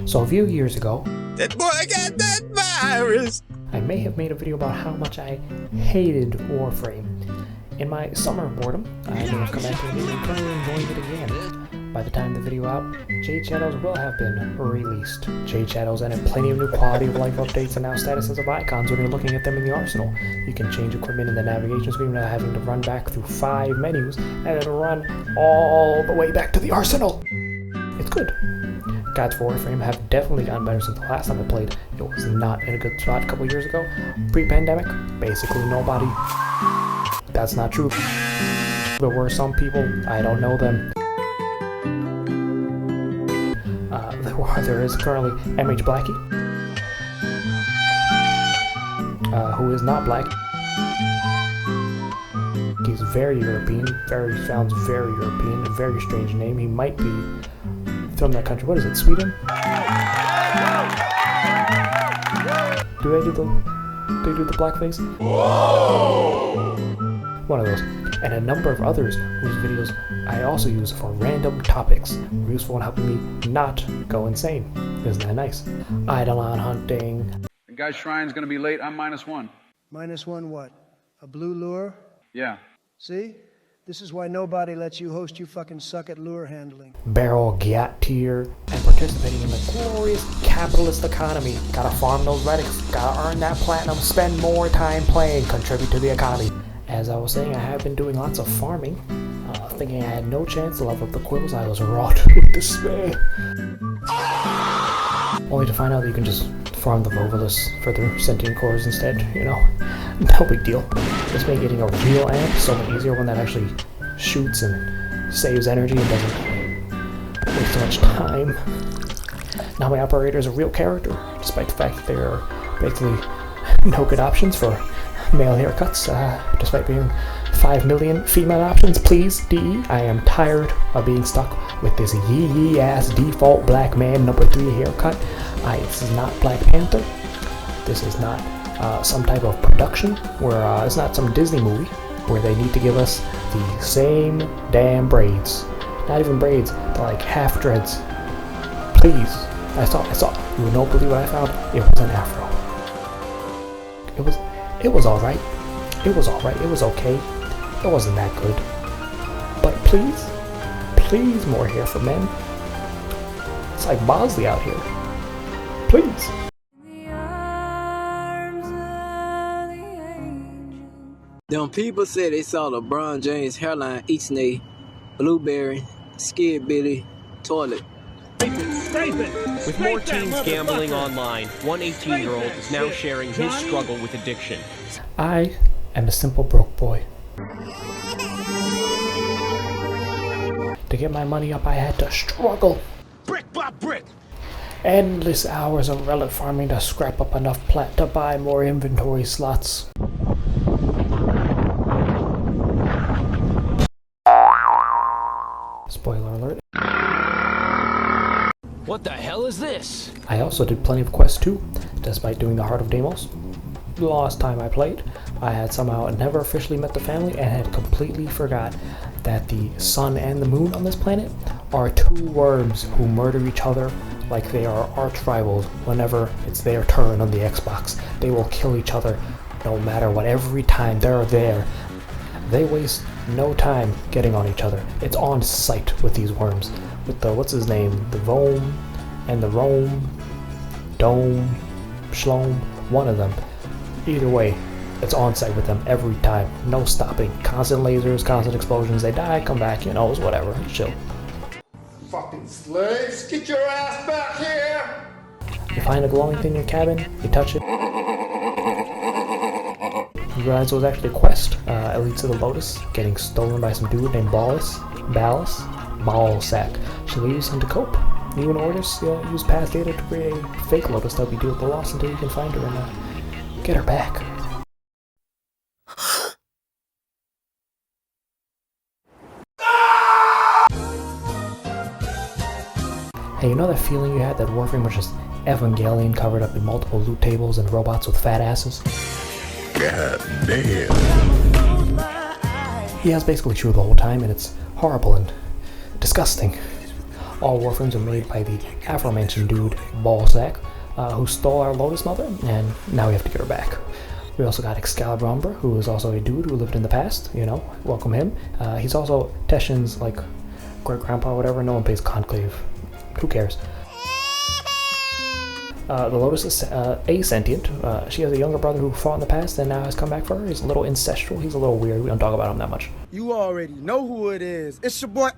So a few years ago, that boy got that virus. I may have made a video about how much I hated Warframe. In my summer boredom, I may have come back to the game and currently enjoying it again. By the time the video out, Jade Shadows will have been released. Jade Shadows added plenty of new quality of life updates and now statuses of icons when you're looking at them in the arsenal. You can change equipment in the navigation screen without having to run back through 5 menus and then run all the way back to the arsenal. It's good. Guides for Warframe have definitely gotten better since the last time I played. It was not in a good spot a couple years ago. Pre-pandemic, basically nobody. That's not true. There were some people, I don't know them. There is currently MH Blackie, who is not black. He's very European, sounds very European, a very strange name. He might be from that country. What is it, Sweden? Do they do the blackface? Whoa! One of those. And a number of others whose videos I also use for random topics were useful in helping me not go insane. Isn't that nice? Eidolon hunting. The guy's shrine's gonna be late. I'm -1. -1 what? A blue lure? Yeah. See? This is why nobody lets you host. You fucking suck at lure handling. Barrel Gyat tier and participating in the glorious capitalist economy. Gotta farm those relics, gotta earn that platinum, spend more time playing, contribute to the economy. As I was saying, I have been doing lots of farming. Thinking I had no chance to level up the quills, I was wrought with despair. Only to find out that you can just farm the Vovalus for their sentient cores instead, you know? No big deal. Just made getting a real amp so much easier, one that actually shoots and saves energy and doesn't waste so much time. Now my operator is a real character, despite the fact that there are basically no good options for male haircuts, despite being 5 million female options. Please, DE, I am tired of being stuck with this yee ass default black man number 3 haircut. This is not Black Panther. This is not some type of production where it's not some Disney movie where they need to give us the same damn braids. Not even braids, they're like half dreads. Please, I saw. You would not believe what I found. It was an afro. It was alright. It was okay. It wasn't that good. But please more hair for men. It's like Bosley out here. Please. Them people said they saw LeBron James' hairline eating a blueberry, skid bitty toilet. With more teens gambling online, one 18-year-old is now sharing his struggle with addiction. I am a simple broke boy. To get my money up, I had to struggle. Brick by brick. Endless hours of relic farming to scrap up enough plat to buy more inventory slots. Spoiler alert. What the hell is this? I also did plenty of quests too, despite doing the Heart of Deimos. The last time I played, I had somehow never officially met the family and had completely forgot that the sun and the moon on this planet are 2 worms who murder each other like they are arch rivals whenever it's their turn on the Xbox. They will kill each other no matter what, every time they're there. They waste no time getting on each other. It's on sight with these worms. With the, what's his name? The Vom and the Rome, Dome, Shlom, one of them. Either way, it's on site with them every time. No stopping. Constant lasers, constant explosions. They die, come back, you know, it's whatever. It's chill. Fucking slaves, get your ass back here! You find a glowing thing in your cabin, you touch it. You realize it was actually a quest. It leads to the Lotus, getting stolen by some dude named Ballsack. She'll use him to cope. You and Ordis use past data to create a fake Lotus that'll be deal with the loss until you can find her and get her back. Hey, you know that feeling you had that Warframe was just Evangelion covered up in multiple loot tables and robots with fat asses? God damn. Yeah, it's basically true the whole time, and it's horrible and disgusting. All Warframes are made by the aforementioned dude, Ballsack, who stole our Lotus Mother, and now we have to get her back. We also got Excalibur, who is also a dude who lived in the past, you know, welcome him. He's also Teshin's, like, great-grandpa or whatever. No one pays Conclave. Who cares? The Lotus is asentient. She has a younger brother who fought in the past and now has come back for her. He's a little incestual. He's a little weird. We don't talk about him that much. You already know who it is. It's your boy.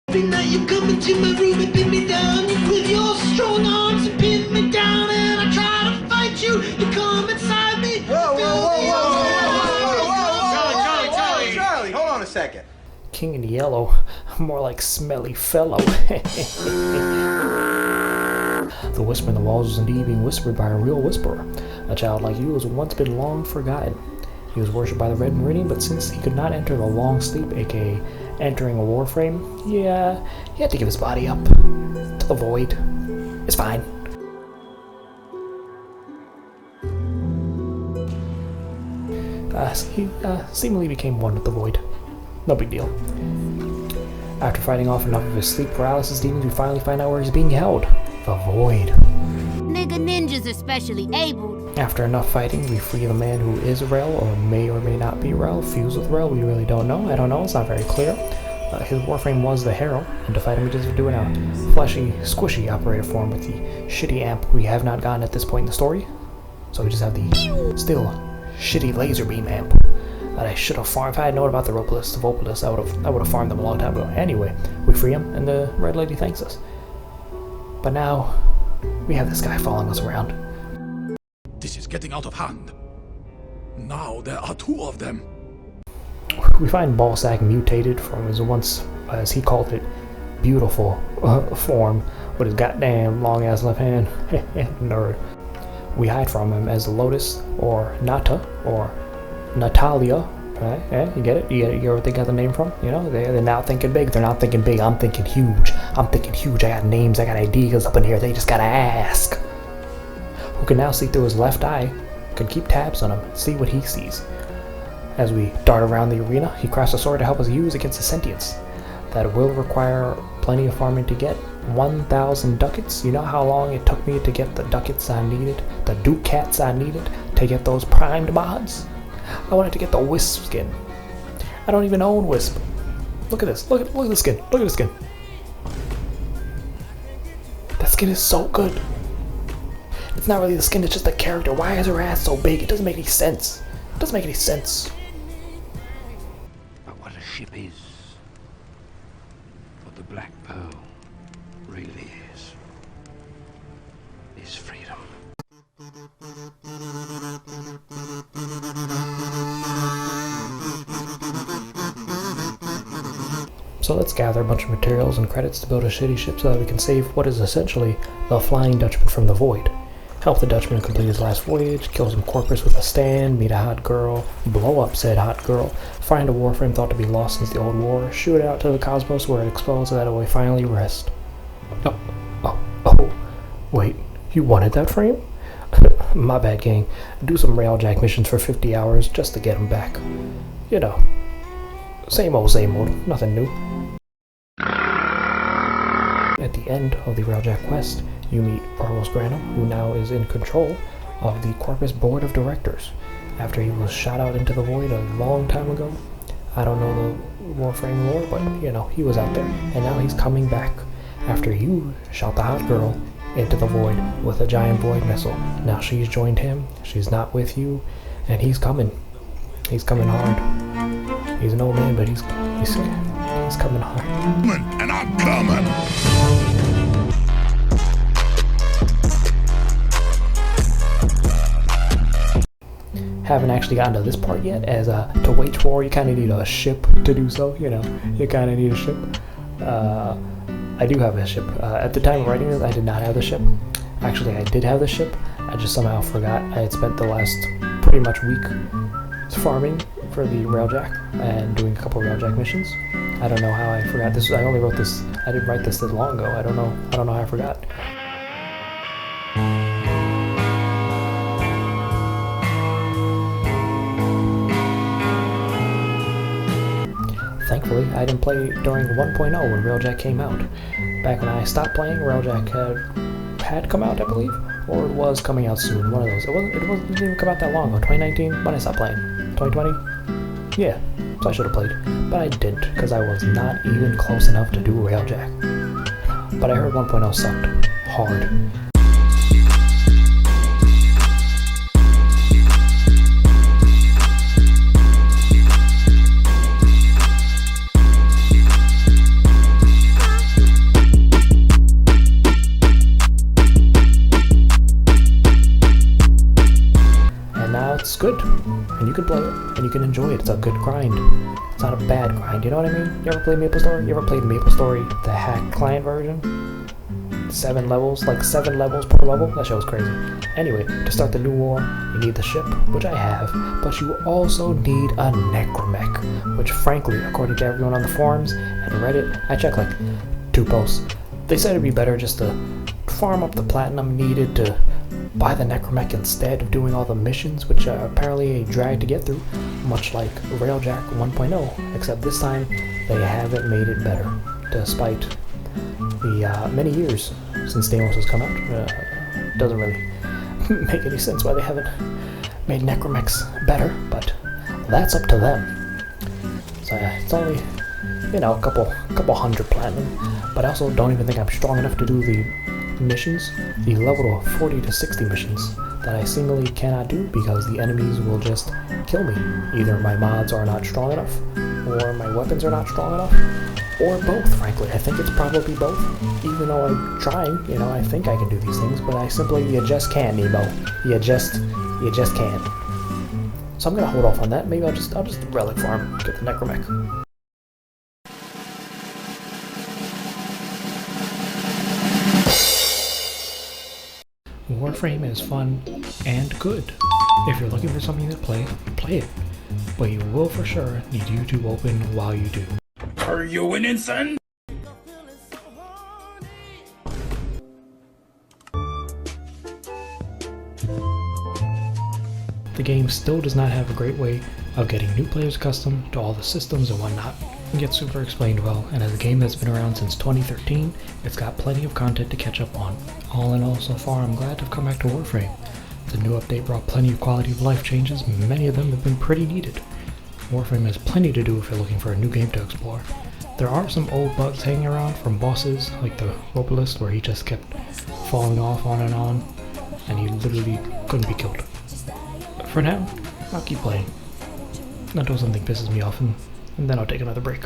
Every night you come into my room and pin me down with your strong arms and pin me down, and I try to fight you. You come inside me. Charlie, hold on a second. King in Yellow, more like smelly fellow. The whisper in the walls was indeed being whispered by a real whisperer. A child like you has once been long forgotten. He was worshipped by the Red Meridian, but since he could not enter the long sleep, aka entering a Warframe, yeah, he had to give his body up to the void. It's fine. He seemingly became one with the void. No big deal. After fighting off enough of his sleep paralysis demons, we finally find out where he's being held. The void. Nigga ninjas are specially abled. After enough fighting, we free the man who is Rel, or may not be Rel, fused with Rel, we really don't know. I don't know, it's not very clear. His Warframe was the Herald, and to fight him we just do it now. Fleshy, squishy operator form with the shitty amp we have not gotten at this point in the story. So we just have the still shitty laser beam amp that I should have farmed. If I had known about the Vopolis, I would have farmed them a long time ago. Anyway, we free him, and the Red Lady thanks us. But now, we have this guy following us around. This is getting out of hand. Now there are two of them. We find Ballsack mutated from his once, as he called it, beautiful form with his goddamn long-ass left hand. Nerd. We hide from him as the Lotus, or Nata, or Natalia. Right? Yeah, you get it? You get where they got the name from? You know, they're not thinking big. They're not thinking big. I'm thinking huge. I'm thinking huge. I got names. I got ideas up in here. They just gotta ask. Who can now see through his left eye, can keep tabs on him, see what he sees. As we dart around the arena, he crafts a sword to help us use against the sentience. That will require plenty of farming to get. 1,000 ducats. You know how long it took me to get the ducats I needed, the ducats I needed to get those primed mods? I wanted to get the Wisp skin. I don't even own Wisp. Look at this. Look at the skin. Look at the skin. That skin is so good. It's not really the skin, it's just the character. Why is her ass so big? It doesn't make any sense. It doesn't make any sense. But what a ship is, what the Black Pearl really is freedom. So let's gather a bunch of materials and credits to build a shitty ship so that we can save what is essentially the Flying Dutchman from the void. Help the Dutchman complete his last voyage, kill some corpus with a stand, meet a hot girl, blow up said hot girl, find a Warframe thought to be lost since the old war, shoot it out to the cosmos where it explodes so that it will finally rest. Oh, wait, you wanted that frame? My bad, gang. Do some railjack missions for 50 hours just to get him back. You know, same old, nothing new. At the end of the railjack quest, you meet Barlos Granum, who now is in control of the Corpus Board of Directors. After he was shot out into the void a long time ago. I don't know the Warframe lore, but you know, he was out there. And now he's coming back after you shot the hot girl into the void with a giant void missile. Now she's joined him, she's not with you, and he's coming. He's coming hard. He's an old man, but he's coming hard. And I'm coming. Haven't actually gotten to this part yet, as to wage war you kind of need a ship to do so, you know, you kind of need a ship. I do have a ship. At the time of writing this, I did not have the ship. Actually, I did have the ship. I just somehow forgot. I had spent the last pretty much week farming for the railjack and doing a couple railjack missions. I don't know how I forgot this. I only wrote this. I didn't write this long ago. I don't know how I forgot. Thankfully, I didn't play during 1.0 when Railjack came out. Back when I stopped playing, Railjack had come out, I believe, or it was coming out soon. One of those. It didn't even come out that long ago. 2019. When I stopped playing. 2020. Yeah, so I should have played, but I didn't because I was not even close enough to do Railjack. But I heard 1.0 sucked hard. It's good, and you can play it, and you can enjoy it. It's a good grind. It's not a bad grind, you know what I mean? You ever played MapleStory? You ever played MapleStory, the hack client version? 7 levels, like 7 levels per level? That show was crazy. Anyway, to start the new war, you need the ship, which I have, but you also need a necromech, which frankly, according to everyone on the forums and Reddit, I checked like 2 posts. They said it'd be better just to farm up the platinum needed to buy the necromech instead of doing all the missions, which are apparently a drag to get through, much like Railjack 1.0, except this time they haven't made it better, despite the many years since Deimos has come out. Doesn't really make any sense why they haven't made necromechs better, but that's up to them. So it's only, you know, a couple hundred platinum, but I also don't even think I'm strong enough to do the missions, the level 40 to 60 missions that I seemingly cannot do because the enemies will just kill me. Either my mods are not strong enough, or my weapons are not strong enough, or both, frankly. I think it's probably both. Even though I'm trying, you know, I think I can do these things, but you just can't, Nemo. You just can't. So I'm gonna hold off on that. Maybe I'll just relic farm, get the necromech. Warframe is fun and good. If you're looking for something to play, play it. But you will for sure need YouTube open while you do. Are you winning, son? The game still does not have a great way of getting new players accustomed to all the systems and whatnot. It gets super explained well, and as a game that's been around since 2013, it's got plenty of content to catch up on. All in all, so far, I'm glad to have come back to Warframe. The new update brought plenty of quality of life changes, many of them have been pretty needed. Warframe has plenty to do if you're looking for a new game to explore. There are some old bugs hanging around from bosses, like the Robalist, where he just kept falling off on, and he literally couldn't be killed. But for now, I'll keep playing until something pisses me off, and then I'll take another break.